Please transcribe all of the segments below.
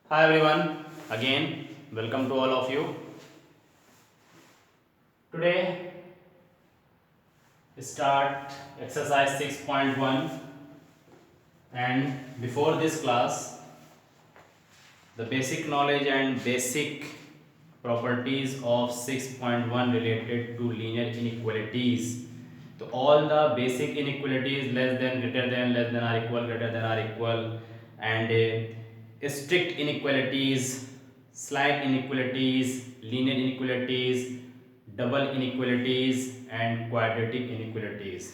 Hi everyone, again welcome to all of you. Today start exercise 6.1, and before this class the basic knowledge and basic properties of 6.1 related to linear inequalities. So all the basic inequalities less than, greater than, less than or equal, greater than or equal, and strict inequalities, slight inequalities, linear inequalities, double inequalities and quadratic inequalities,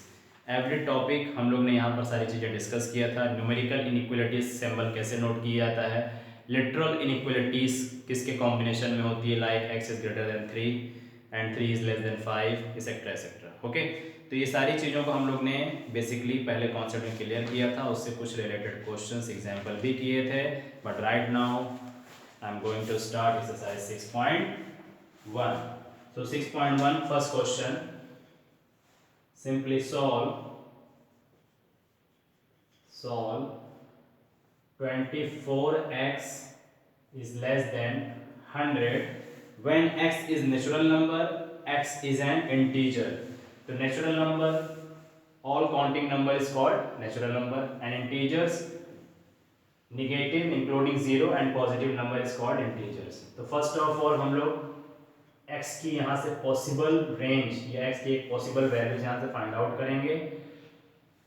every topic हम लोग ने यहाँ पर सारी चीज़ें discuss किया था. Numerical inequalities symbol कैसे नोट किया जाता है, लिटरल इनिक्वलिटीज किसके कॉम्बिनेशन में होती है, like x is greater than 3 and 3 is less than 5 etcetera etcetera. Okay, तो ये सारी चीज़ों को हम लोग ने बेसिकली पहले कॉन्सेप्ट में क्लियर किया था, उससे कुछ रिलेटेड क्वेश्चंस एग्जांपल भी किए थे. But right now I am going to start exercise 6.1. So 6.1 first question, simply solve 24x is less than 100 when x is natural number, x is an integer. तो natural number, all counting number is called natural number, and integers negative including 0 and positive number is called integers. तो first of all हम लोग x की यहाँ से possible range या x की एक पॉसिबल वैल्यूज यहाँ से फाइंड आउट करेंगे.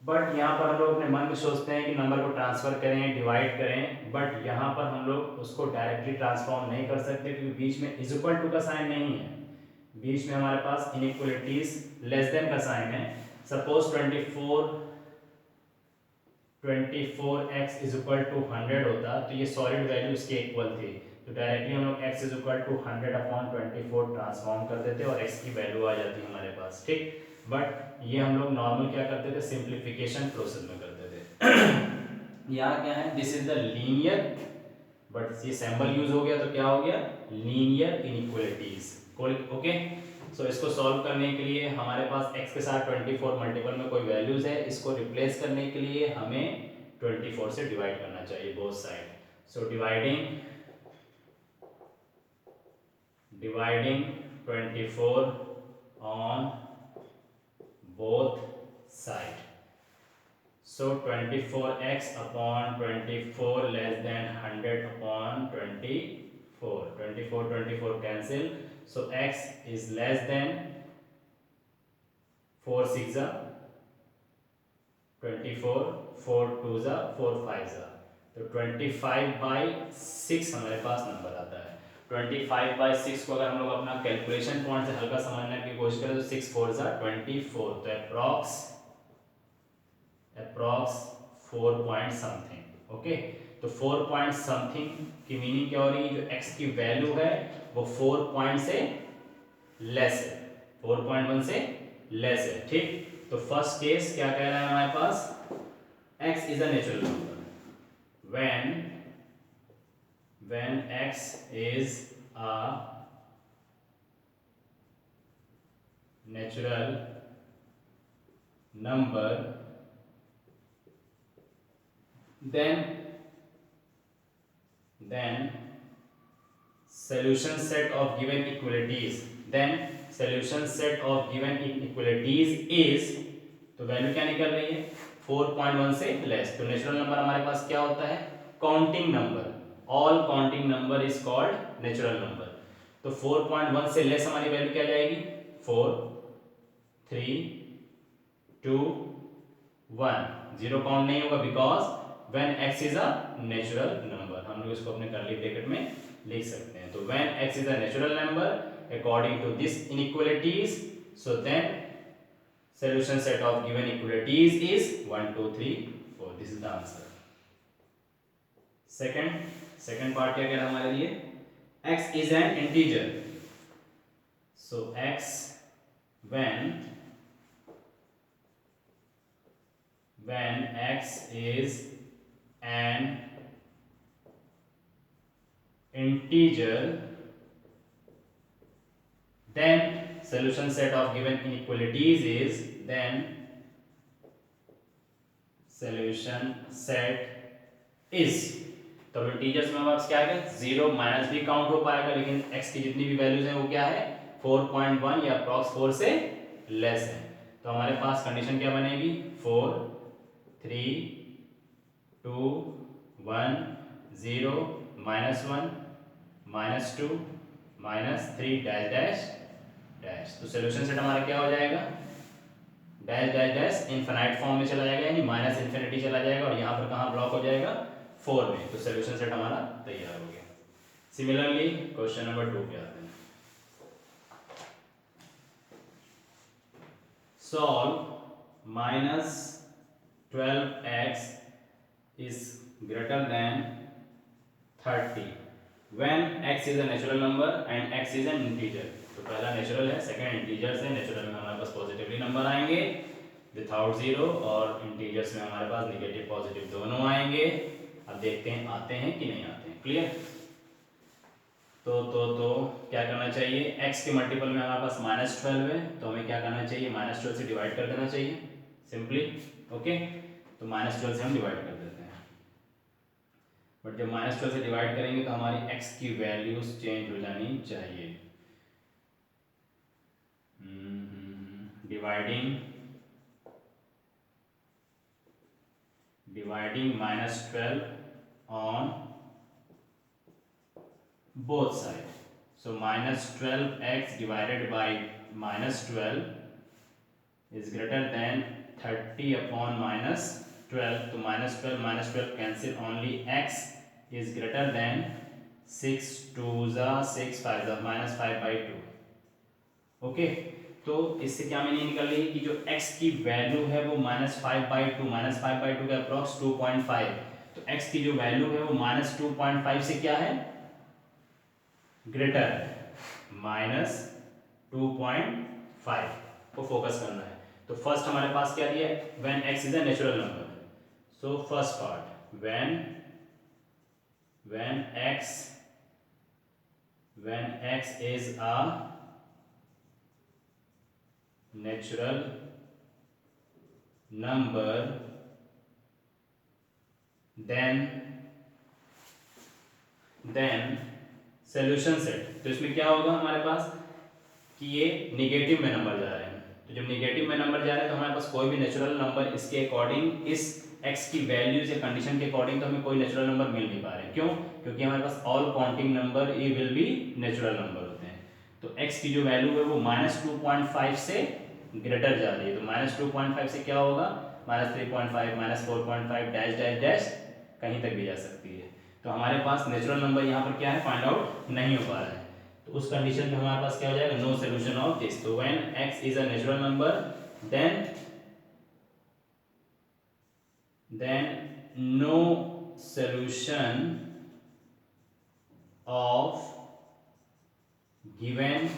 बट यहाँ पर हम लोग अपने मन में सोचते हैं कि नंबर को ट्रांसफर करें, डिवाइड करें, बट यहाँ पर हम लोग उसको डायरेक्टली ट्रांसफॉर्म नहीं कर सकते क्योंकि बीच में इज इक्वल टू का साइन नहीं है. बीच में हमारे पास इनइक्वलिटीज लेस देन का साइन है. Suppose 24x is equal to 100 होता तो ये सॉलिड वैल्यू इसके इक्वल थी, तो डायरेक्टली हम लोग x is equal to 100/24 transform कर देते और x की वैल्यू आ जाती है हमारे पास. ठीक, बट ये हम लोग नॉर्मल क्या करते थे, सिंप्लीफिकेशन प्रोसेस में करते थे. यहाँ क्या है, this is the linear, but ये सिंबल यूज हो गया तो क्या हो गया, लीनियर इनइक्वालिटीज. ओके, सो इसको सॉल्व करने के लिए हमारे पास x के साथ 24 मल्टीपल में कोई वैल्यूज है, इसको रिप्लेस करने के लिए हमें 24 से डिवाइड करना चाहिए both side. So dividing 24 on both side. So 24x upon 24 less than 100 upon 24. 24 cancel. So x is less than 4 6 24, 4 2 4 5. तो 25/6 हमारे पास नंबर आता है. 25/6 को अगर हम लोग अपना कैलकुलेशन पॉइंट से हल्का समझने की कोशिश करें तो 6 4 24, तो अप्रॉक्स 4 पॉइंट समथिंग. ओके, तो 4 पॉइंट समथिंग की मीनिंग क्या हो रही है, जो x की वैल्यू है वो 4 पॉइंट से लेस है, 4.1 से लेस है. ठीक, तो फर्स्ट केस क्या कह रहा है हमारे पास, x is a natural number when x is a natural number, then solution set of given inequalities is, तो वैल्यू क्या निकल रही है, 4.1 से लेस. तो नेचुरल नंबर हमारे पास क्या होता है, counting number. All counting number is called natural number. तो 4.1 से लेस हमारी वैल्यू क्या जाएगी, 4 3 2 1. जीरो काउंट नहीं होगा because when x is a natural number. हम लोग इसको अपने कर्ली ब्रैकेट में लिख सकते हैं. तो when x is a natural number according to this inequalities, so then solution set of given equalities is 1 2 3 4. This is the answer. second part क्या कह रहा है हमारे लिए, x is an integer. So x when x is an integer, then solution set of given inequalities is, then solution set is. तो अब integers में हमारे पास क्या आएगा, 0 माइनस भी काउंट हो पाएगा, लेकिन x की जितनी भी वैल्यूज हैं वो क्या है 4.1 या अप्रॉक्स 4 से लेस है। तो हमारे पास कंडीशन क्या बनेगी 4 3 2 1 0 -1 -2 -3 डैश डैश डैश। तो सोल्यूशन सेट हमारा क्या हो जाएगा, dash dash dash infinite form में चला जाएगा, यानी माइनस इन्फिनिटी चला जाएगा, और यहाँ पर कहाँ ब्लॉक हो जाएगा 4 में। तो सोल्यूशन सेट हमारा तैयार हो गया। सिमिलरली क्वेश्चन नंबर 2 पे आते हैं। Solve -12x is greater than 30 when x is a natural number and x is an integer। तो पहला नेचुरल है, सेकंड इंटीजर्स है। नेचुरल में हमारे पास पॉजिटिवली नंबर आएंगे विदाउट जीरो, और इंटीजर्स में हमारे पास नेगेटिव पॉजिटिव दोनों आएंगे। अब देखते हैं आते हैं कि नहीं आते हैं। क्लियर? तो क्या करना चाहिए, x के मल्टीपल में हमारे पास -12 है, तो हमें क्या करना चाहिए -12 से डिवाइड कर देना चाहिए सिंपली। ओके, तो -12 से हम डिवाइड कर देते हैं। बट जब -12 से डिवाइड करेंगे तो हमारी x की वैल्यूज चेंज हो जानी चाहिए। Dividing -12 on both side, so -12x divided by -12 is greater than 30 upon -12, तो -12 cancel, only x is greater than 6 2s 6 5 -5/2। Okay, तो इससे क्या मीनिंग निकल रही है कि जो x की वैल्यू है वो -5/2 का अप्रॉक्स 2.5, तो x की जो वैल्यू है वो -2.5 से क्या है ग्रेटर -2.5 को फोकस करना है। तो फर्स्ट हमारे पास क्या दिया है, when x is a natural number. So first part when x is a natural number then solution set. तो इसमें क्या होगा हमारे पास कि ये निगेटिव में नंबर जा रहे हैं, तो जब निगेटिव में नंबर जा रहे हैं तो हमारे पास कोई भी नेचुरल नंबर इसके अकॉर्डिंग, इस x की वैल्यूज या कंडीशन के अकॉर्डिंग तो हमें कोई नेचुरल नंबर मिल नहीं पा रहे हैं। क्यों? क्योंकि हमारे पास ऑल काउंटिंग नंबर ये विल बी नेचुरल नंबर होते हैं। तो x की जो वैल्यू है वो -2.5 से ग्रेटर जा रही है, तो -2.5 से क्या होगा -3.5 -4.5 डैश डैश डैश कहीं तक भी जा सकती है। तो हमारे पास नेचुरल नंबर यहाँ पर क्या है फाइंड आउट नहीं हो पा रहा है, तो उस कंडीशन में हमारे पास क्या हो जाएगा, नो सोल्यूशन ऑफ दिस। तो when x is a natural number then no solution of given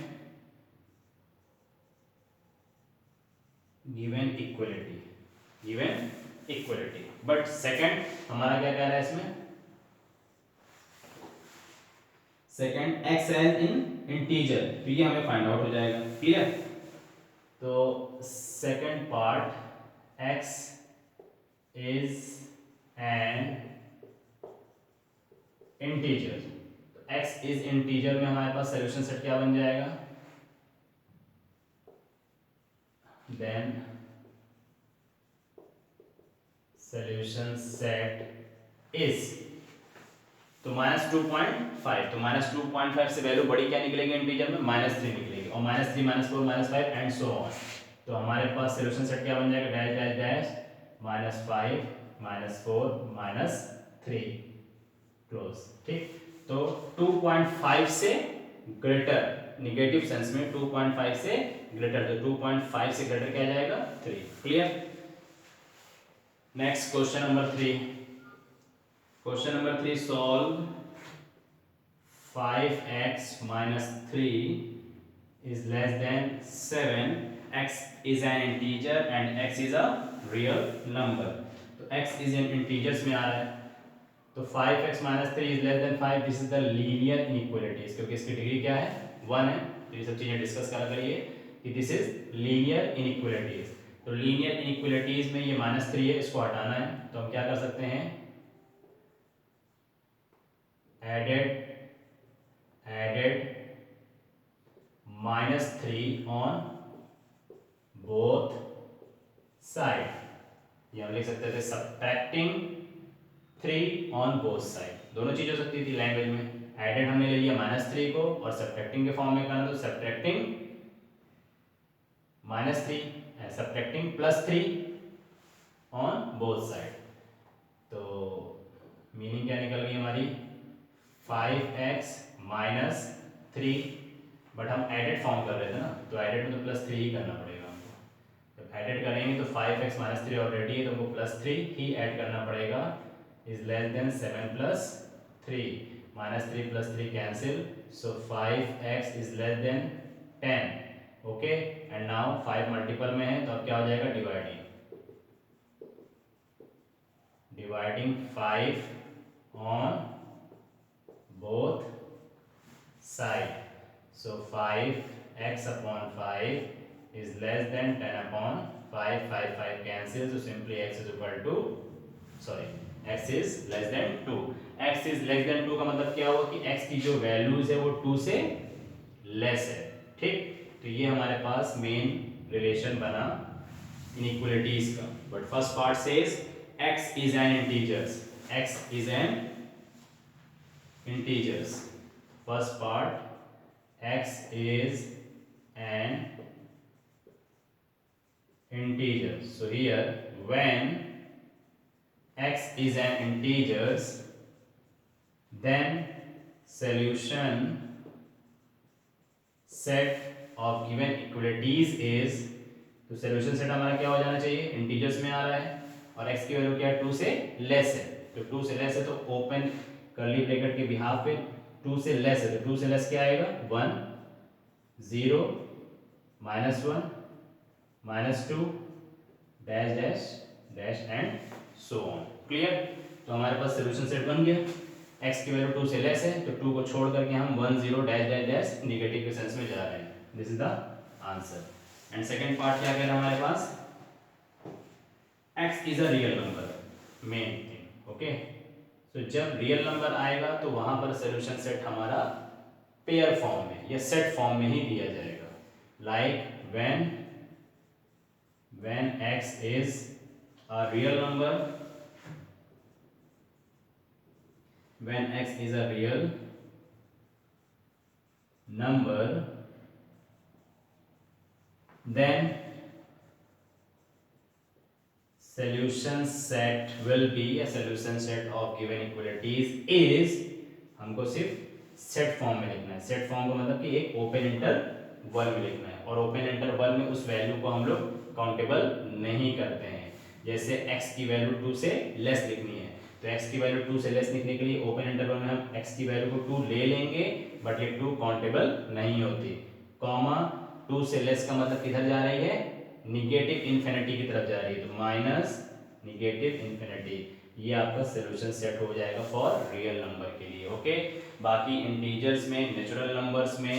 equality. But second हमारा क्या कह रहा है इसमें, second x as in integer, तो ये हमें फाइंड आउट हो जाएगा। क्लियर? तो second part x is an integer, तो x इज इंटीजर में हमारे पास सोल्यूशन सेट क्या बन जाएगा, देन सोल्यूशन सेट इज, तो -2.5, तो -2.5 से वैल्यू बड़ी क्या निकलेगी इंटीजर में -3 निकलेगी, और -3 -4 -5 एंड सो ऑन। तो हमारे पास सोल्यूशन सेट क्या बन जाएगा, डैश डैश डैश -5 -4 -3 क्लोज। ठीक, तो 2.5 से ग्रेटर, निगेटिव सेंस में 2.5 से ग्रेटर, तो 2.5 से ग्रेटर क्या जाएगा 3। Clear? Next question number 3। Question number 3 solve 5x - 3 is less than 7, x is an integer and x is a real number। तो x is an integers में आ रहा है, तो 5x - 3 is less than 5, this is the linear inequalities, क्योंकि इसकी degree क्या है 1 है। तो ये सब चीजें डिस्कस करा करिए कि दिस इज लीनियर इनइक्वालिटीज। तो लीनियर इनइक्वालिटीज में ये -3 है, इसको हटाना है, तो हम क्या कर सकते हैं, added -3 on both side, ये हम लिख सकते थे subtracting 3 on both side, दोनों चीज हो सकती थी लैंग्वेज में। एडेड हमने ले लिया -3 को और सब्ट्रैक्टिंग के फॉर्म में करना तो subtracting -3 subtracting +3 on both side. तो मीनिंग क्या निकल गई हमारी 5x - 3, बट हम एडेड फॉर्म कर रहे थे ना, तो एडेड में तो +3 ही करना पड़ेगा हमको। जब एडेड करेंगे तो 5x - 3 ऑलरेडी है तो हमको +3 ही ऐड करना पड़ेगा, is less than 7 + 3, -3 + 3 cancel, so 5x is less than 10। Okay, and now 5 multiple में है तो अब क्या हो जाएगा, dividing 5 on both side, so 5x upon 5 is less than 10 upon 5, 5 cancel, so simply x is equal to, sorry, x is less than 2। x is less than 2 का मतलब क्या हुआ कि x की जो वैल्यूज है वो 2 से लेस है, ठीक। तो ये हमारे पास मेन रिलेशन बना इनइक्वालिटीज का। But first part says x is an integers, x is an integers, first part x is an integer, so here when x is an integers then solution set of given equalities is, तो solution set हमारा क्या हो जाना चाहिए, integers में आ रहा है और x की वैल्यू क्या है, 2 से लेस है, तो 2 से लेस है तो ओपन कर्ली ब्रैकेट के बिहाफ पे 2 से लेस है, तो 2 से लेस क्या आएगा, 1 0 -1 -2 dash dash dash and so on. Clear, तो हमारे पास सॉल्यूशन सेट बन गया। x की वैल्यू 2 से लेस है तो 2 को छोड़ करके हम 1 0 डैश डैश डैश नेगेटिव के सेंस में जा रहे हैं, this is the answer. And second part क्या कह रहा है हमारे पास, x is a real number, main thing. Okay, तो जब रियल नंबर आएगा तो वहां पर सॉल्यूशन सेट हमारा पेयर फॉर्म में या सेट फॉर्म में ही दिया जाएगा, like when x is a real number, when x is a real number then solution set will be, a solution set of given equalities is, हमको सिर्फ set form में लिखना है। सेट फॉर्म का मतलब कि एक ओपन इंटरवल में लिखना है और ओपन इंटरवल में उस वैल्यू को हम लोग काउंटेबल नहीं करते हैं। जैसे x की वैल्यू 2 से लेस लिखनी है तो x की वैल्यू 2 से लेस लिखने के लिए ओपन इंटरवल में हम x की वैल्यू को 2 ले लेंगे, बट ये 2 काउंटेबल नहीं होती। कॉमा 2 से लेस का मतलब किधर जा रही है, निगेटिव इन्फिनिटी की तरफ जा रही है, तो माइनस निगेटिव इन्फिनिटी, ये आपका सॉल्यूशन सेट हो जाएगा फॉर रियल नंबर के लिए। ओके, बाकी इंटीजर्स में, नेचुरल नंबर्स में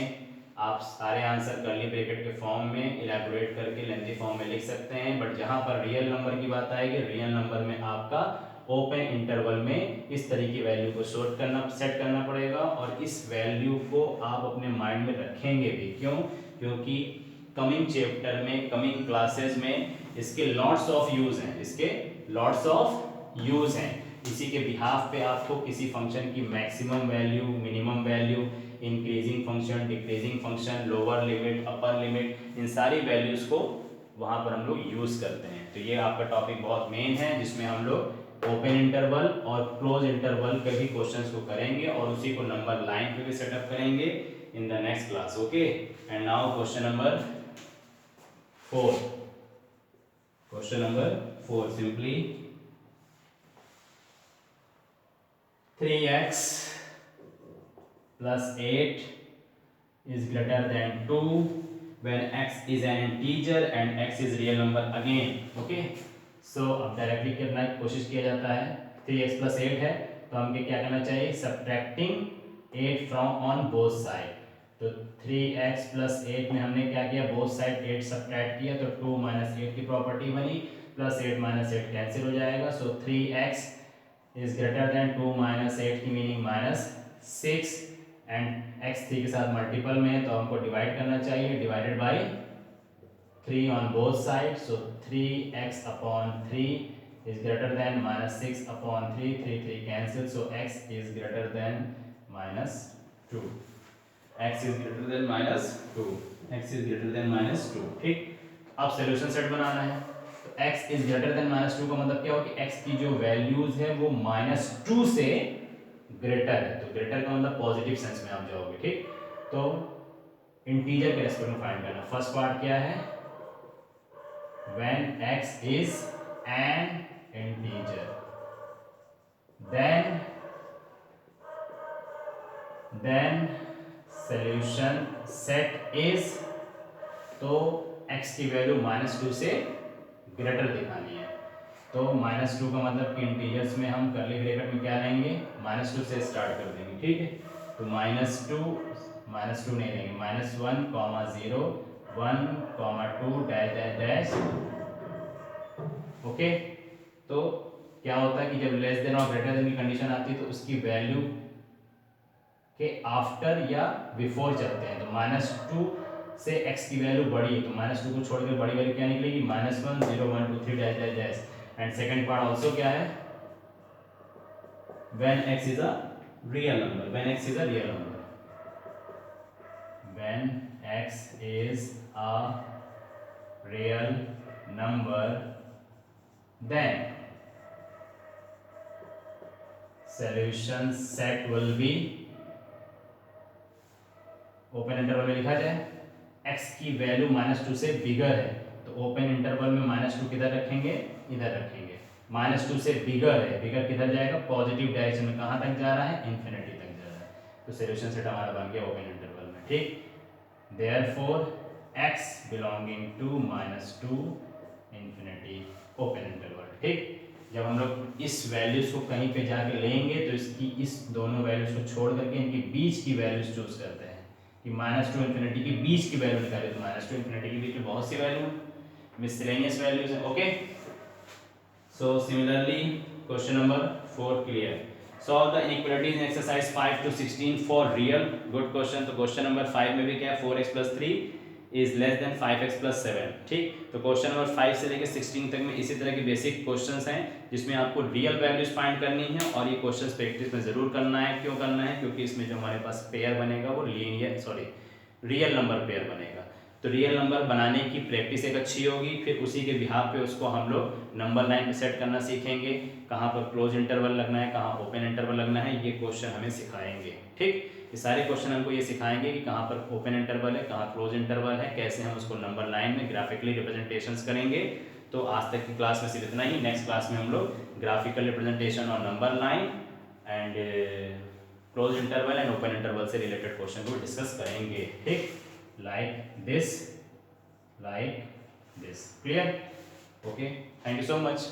आप सारे आंसर कर्ली ब्रैकेट के फॉर्म में इलैबोरेट करके लेंथी फॉर्म में लिख सकते हैं, बट जहां पर रियल नंबर की बात आएगी, रियल नंबर में आपका ओपन इंटरवल में इस तरह की वैल्यू को सेट करना पड़ेगा और इस वैल्यू को आप अपने माइंड में रखेंगे भी। क्यों, क्योंकि कमिंग चैप्टर में, कमिंग क्लासेस में इसके लॉट्स ऑफ यूज हैं, इसके लॉट्स ऑफ यूज हैं। इसी के बिहाफ पे आपको किसी फंक्शन की maximum value, minimum value, increasing function, decreasing function, lower limit, upper limit, इन सारी वैल्यूज को वहां पर हम लोग यूज करते हैं। तो ये आपका टॉपिक बहुत मेन है जिसमें हम लोग ओपन इंटरवल और क्लोज इंटरवल के भी क्वेश्चंस को करेंगे और उसी को नंबर लाइन पे भी सेटअप करेंगे in the next class. Okay, and now question number 4। Question number 4, simply 3x plus 8 is greater than 2 when x is an integer and x is real number again। okay, so अब directly करना की कोशिश किया जाता है। 3x plus 8 है तो हमें क्या करना चाहिए, subtracting 8 from on both side। तो 3x plus 8 में हमने क्या किया, both side 8 subtract किया तो 2 minus 8 की प्रॉपर्टी बनी, plus 8 minus 8 कैंसिल हो जाएगा, so 3x is greater than 2 minus 8 की मीनिंग 6 एंड x 3 के साथ मल्टीपल में है तो हमको डिवाइड करना चाहिए, divided by 3 on both side, so 3x upon 3 is greater than minus 6 upon 3, 3 cancel, so x is greater than minus 2, x is greater than minus 2, x is greater than minus 2। ठीक, अब solution set बनाना है तो x is greater than minus 2 का मतलब क्या हो कि x की जो वैल्यूज है वो माइनस 2 से ग्रेटर है, तो ग्रेटर का मतलब पॉजिटिव सेंस में आप जाओगे। ठीक, तो इंटीजर के रेस्पेक्ट में फाइंड करना। फर्स्ट पार्ट क्या है, when x is an integer then solution set is, तो x की वैल्यू माइनस 2 से ग्रेटर दिखानी है, तो माइनस 2 का मतलब कि इंटीजर्स में हम कर्ली ब्रैकेट में क्या लेंगे, माइनस 2 से स्टार्ट कर देंगे। ठीक है, तो माइनस टू नहीं लेंगे, minus 1 comma 0 1 comma 2 dash dash dash. Okay, तो क्या होता है कि जब लेस देन और ग्रेटर देन की कंडीशन आती है तो उसकी वैल्यू के आफ्टर या बिफोर चलते हैं, तो माइनस 2 से x की वैल्यू बड़ी है तो माइनस 2 को छोड़कर बड़ी वैल्यू क्या निकलेगी, minus 1 0 1 2 3 dash dash dash. And second part also क्या है, when x is a real number, when x is a real number, when x is a real number then solution set will be, open interval में लिखा जाए x की value minus 2 से बिगर है तो open interval में माइनस 2 किधर रखेंगे, इधर रखेंगे। माइनस 2 से बिगर है, बिगर किधर जाएगा, पॉजिटिव डायरेक्शन में, कहाँ तक जा रहा है, इन्फिनिटी तक जा रहा है, तो सॉल्यूशन सेट हमारा बन गया ओपन इंटरवल में। ठीक, therefore x belonging to minus 2 infinity open interval. ठीक, जब हम लोग इस वैल्यूज को कहीं पे जाके लेंगे तो इसकी इस दोनों वैल्यूज को छोड़ करके इनके बीच की वैल्यूज चूज करते हैं कि माइनस 2 इन्फिनिटी के बीच की वैल्यू निकाले, तो माइनस 2 इन्फिनिटी के बीच में बहुत सी वैल्यू मिसलेनियस वैल्यूज हैं। Okay, so similarly question number 4 clear, solve the inequalities in exercise 5 to 16 for real, good question. तो क्वेश्चन नंबर 5 में भी क्या है, 4x + 3 is less than 5x + 7। ठीक, तो क्वेश्चन नंबर 5 से लेकर 16 तक में इसी तरह के बेसिक क्वेश्चंस हैं जिसमें आपको रियल वैल्यूज फाइंड करनी है, और ये क्वेश्चंस प्रैक्टिस में जरूर करना है। क्यों करना है, क्योंकि इसमें जो हमारे पास पेयर बनेगा वो रियल नंबर पेयर बनेगा, तो रियल नंबर बनाने की प्रैक्टिस एक अच्छी होगी। फिर उसी के बिहाफ पे उसको हम लोग नंबर लाइन पे सेट करना सीखेंगे, कहाँ पर क्लोज इंटरवल लगना है, कहाँ ओपन इंटरवल लगना है, ये क्वेश्चन हमें सिखाएंगे। ठीक, ये सारे क्वेश्चन हमको ये सिखाएंगे कि कहाँ पर ओपन इंटरवल है, कहाँ क्लोज इंटरवल है, कैसे हम उसको नंबर लाइन में ग्राफिकली रिप्रेजेंटेशंस करेंगे। तो आज तक की क्लास में सिर्फ इतना ही, नेक्स्ट क्लास में हम लोग ग्राफिकल रिप्रेजेंटेशन और number line and close interval and open interval से रिलेटेड क्वेश्चन को डिस्कस करेंगे। ठीक, like this, clear? Okay, thank you so much.